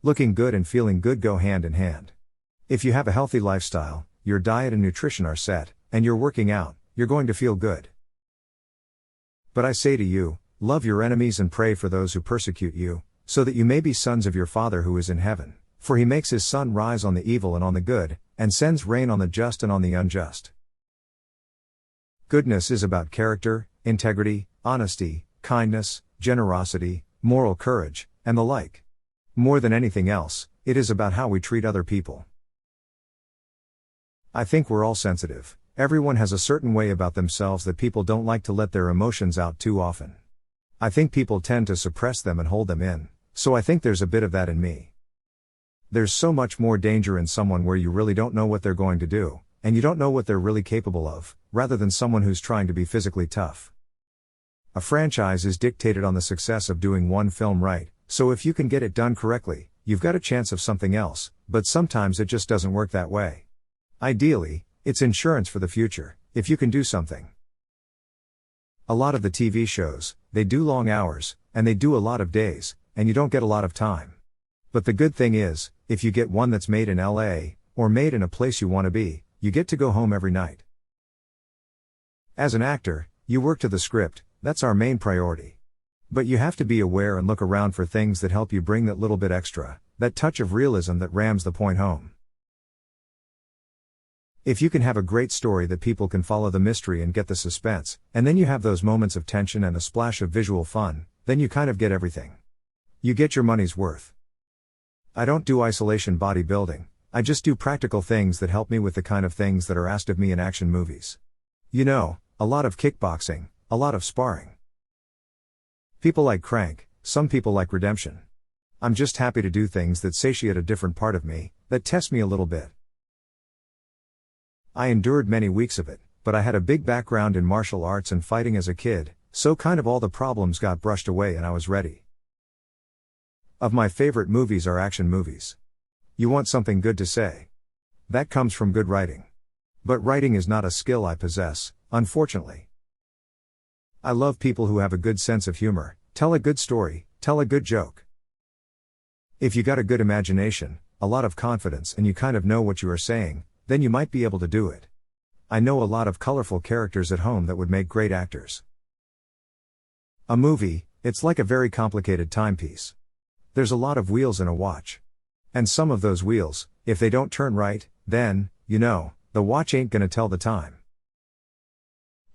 Looking good and feeling good go hand in hand. If you have a healthy lifestyle, your diet and nutrition are set, and you're working out, you're going to feel good. But I say to you, love your enemies and pray for those who persecute you, so that you may be sons of your Father who is in heaven, for he makes his sun rise on the evil and on the good, and sends rain on the just and on the unjust. Goodness is about character, integrity, honesty, kindness, generosity, moral courage, and the like. More than anything else, it is about how we treat other people. I think we're all sensitive. Everyone has a certain way about themselves that people don't like to let their emotions out too often. I think people tend to suppress them and hold them in, so I think there's a bit of that in me. There's so much more danger in someone where you really don't know what they're going to do, and you don't know what they're really capable of, rather than someone who's trying to be physically tough. A franchise is dictated on the success of doing one film right, so if you can get it done correctly, you've got a chance of something else, but sometimes it just doesn't work that way. Ideally, it's insurance for the future, if you can do something. A lot of the TV shows, they do long hours, and they do a lot of days, and you don't get a lot of time. But the good thing is, if you get one that's made in LA, or made in a place you want to be, you get to go home every night. As an actor, you work to the script, that's our main priority. But you have to be aware and look around for things that help you bring that little bit extra, that touch of realism that rams the point home. If you can have a great story that people can follow the mystery and get the suspense, and then you have those moments of tension and a splash of visual fun, then you kind of get everything. You get your money's worth. I don't do isolation bodybuilding, I just do practical things that help me with the kind of things that are asked of me in action movies. You know, a lot of kickboxing, a lot of sparring. People like crank, some people like redemption. I'm just happy to do things that satiate a different part of me, that test me a little bit. I endured many weeks of it, but I had a big background in martial arts and fighting as a kid, so kind of all the problems got brushed away and I was ready. Of my favorite movies are action movies. You want something good to say. That comes from good writing. But writing is not a skill I possess, unfortunately. I love people who have a good sense of humor, tell a good story, tell a good joke. If you got a good imagination, a lot of confidence and you kind of know what you are saying, then you might be able to do it. I know a lot of colorful characters at home that would make great actors. A movie, it's like a very complicated timepiece. There's a lot of wheels in a watch. And some of those wheels, if they don't turn right, then, you know, the watch ain't gonna tell the time.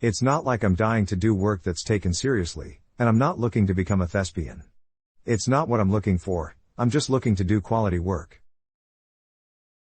It's not like I'm dying to do work that's taken seriously, and I'm not looking to become a thespian. It's not what I'm looking for, I'm just looking to do quality work.